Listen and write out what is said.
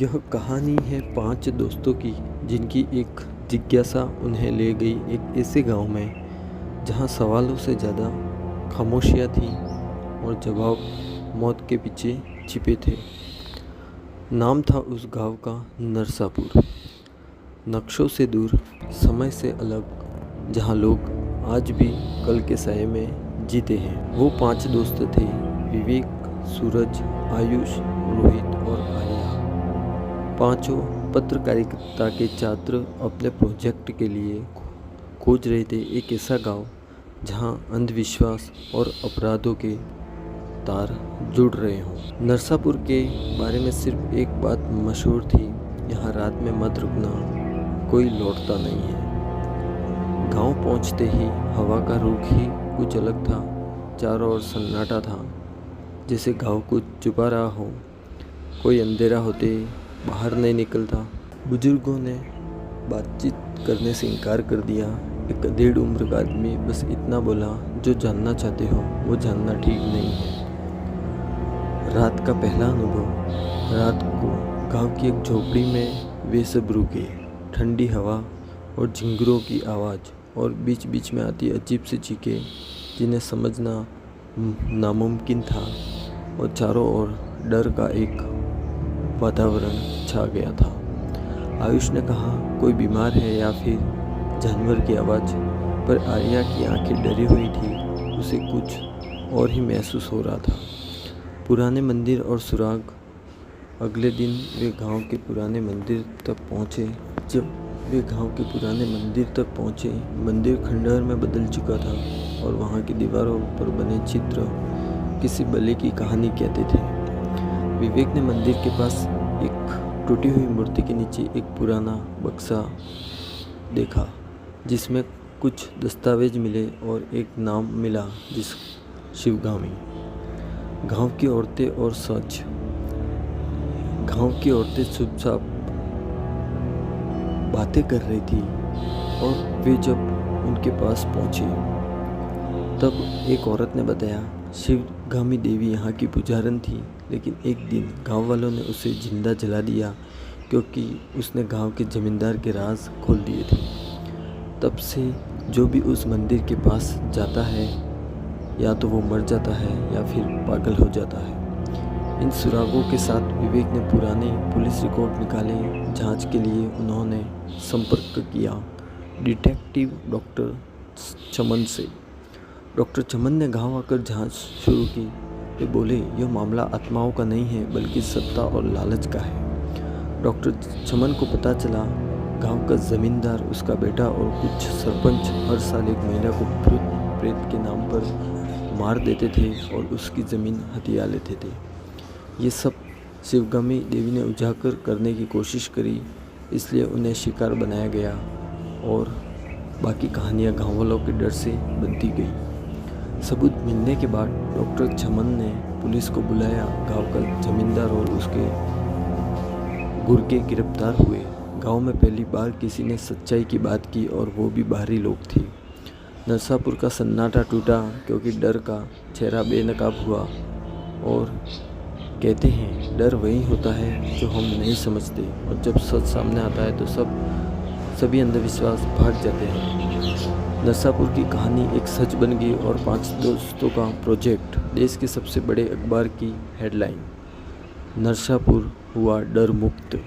यह कहानी है 5 दोस्तों की जिनकी एक जिज्ञासा उन्हें ले गई एक ऐसे गांव में जहां सवालों से ज़्यादा खामोशियाँ थी और जवाब मौत के पीछे छिपे थे। नाम था उस गांव का नरसापुर। नक्शों से दूर, समय से अलग, जहां लोग आज भी कल के साये में जीते हैं। वो 5 दोस्त थे: विवेक, सूरज, आयुष, रोहित और आर्या। पांचों पत्रकारिता के छात्र अपने प्रोजेक्ट के लिए खोज रहे थे एक ऐसा गांव जहां अंधविश्वास और अपराधों के तार जुड़ रहे हों। नरसापुर के बारे में सिर्फ एक बात मशहूर थी: यहाँ रात में मत रुकना, कोई लौटता नहीं है। गांव पहुंचते ही हवा का रुख ही कुछ अलग था। चारों ओर सन्नाटा था, जैसे गांव कुछ छुपा रहा हो। कोई अंधेरा होते बाहर नहीं निकलता। बुजुर्गों ने बातचीत करने से इनकार कर दिया। एक 1.5 उम्र का आदमी बस इतना बोला: जो जानना चाहते हो वो जानना ठीक नहीं है। रात का पहला अनुभव। रात को गांव की एक झोपड़ी में वे सब रुके। ठंडी हवा और झिंगुरों की आवाज़ और बीच बीच में आती अजीब सी चीखें जिन्हें समझना नामुमकिन था। और चारों ओर डर का एक वातावरण छा गया था। आयुष ने कहा, कोई बीमार है या फिर जानवर की आवाज़। पर आर्या की आंखें डरी हुई थी। उसे कुछ और ही महसूस हो रहा था। पुराने मंदिर और सुराग। अगले दिन वे गांव के पुराने मंदिर तक पहुंचे। जब वे गांव के पुराने मंदिर तक पहुंचे, मंदिर खंडहर में बदल चुका था और वहां की दीवारों पर बने चित्र किसी बलि की कहानी कहते थे। विवेक ने मंदिर के पास एक टूटी हुई मूर्ति के नीचे एक पुराना बक्सा देखा, जिसमें कुछ दस्तावेज मिले और एक नाम मिला: शिवगामी। गांव की औरतें और सच। गांव की औरतें चुपचाप बातें कर रही थी और वे जब उनके पास पहुंचे तब एक औरत ने बताया, शिवगामी देवी यहाँ की पुजारन थी, लेकिन एक दिन गांव वालों ने उसे जिंदा जला दिया क्योंकि उसने गांव के जमींदार के राज खोल दिए थे। तब से जो भी उस मंदिर के पास जाता है या तो वो मर जाता है या फिर पागल हो जाता है। इन सुरागों के साथ विवेक ने पुराने पुलिस रिकॉर्ड निकाले। जांच के लिए उन्होंने संपर्क किया डिटेक्टिव डॉक्टर चमन से। डॉक्टर चमन ने गांव आकर जांच शुरू की। वे बोले, यह मामला आत्माओं का नहीं है बल्कि सत्ता और लालच का है। डॉक्टर चमन को पता चला, गांव का जमींदार, उसका बेटा और कुछ सरपंच हर साल एक महिला को भूत प्रेत के नाम पर मार देते थे और उसकी ज़मीन हथिया लेते थे। ये सब शिवगामी देवी ने उजागर करने की कोशिश करी, इसलिए उन्हें शिकार बनाया गया और बाकी कहानियाँ गाँव वालों के डर से बनती गई। सबूत मिलने के बाद डॉक्टर चमन ने पुलिस को बुलाया। गांव का जमींदार और उसके गुर्गे गिरफ्तार हुए। गांव में पहली बार किसी ने सच्चाई की बात की और वो भी बाहरी लोग थे। नरसापुर का सन्नाटा टूटा क्योंकि डर का चेहरा बेनकाब हुआ। और कहते हैं, डर वही होता है जो हम नहीं समझते, और जब सच सामने आता है तो सभी अंधविश्वास भाग जाते हैं। नरसापुर की कहानी एक सच बन गई और 5 दोस्तों का प्रोजेक्ट देश के सबसे बड़े अखबार की हेडलाइन। नरसापुर हुआ डर मुक्त।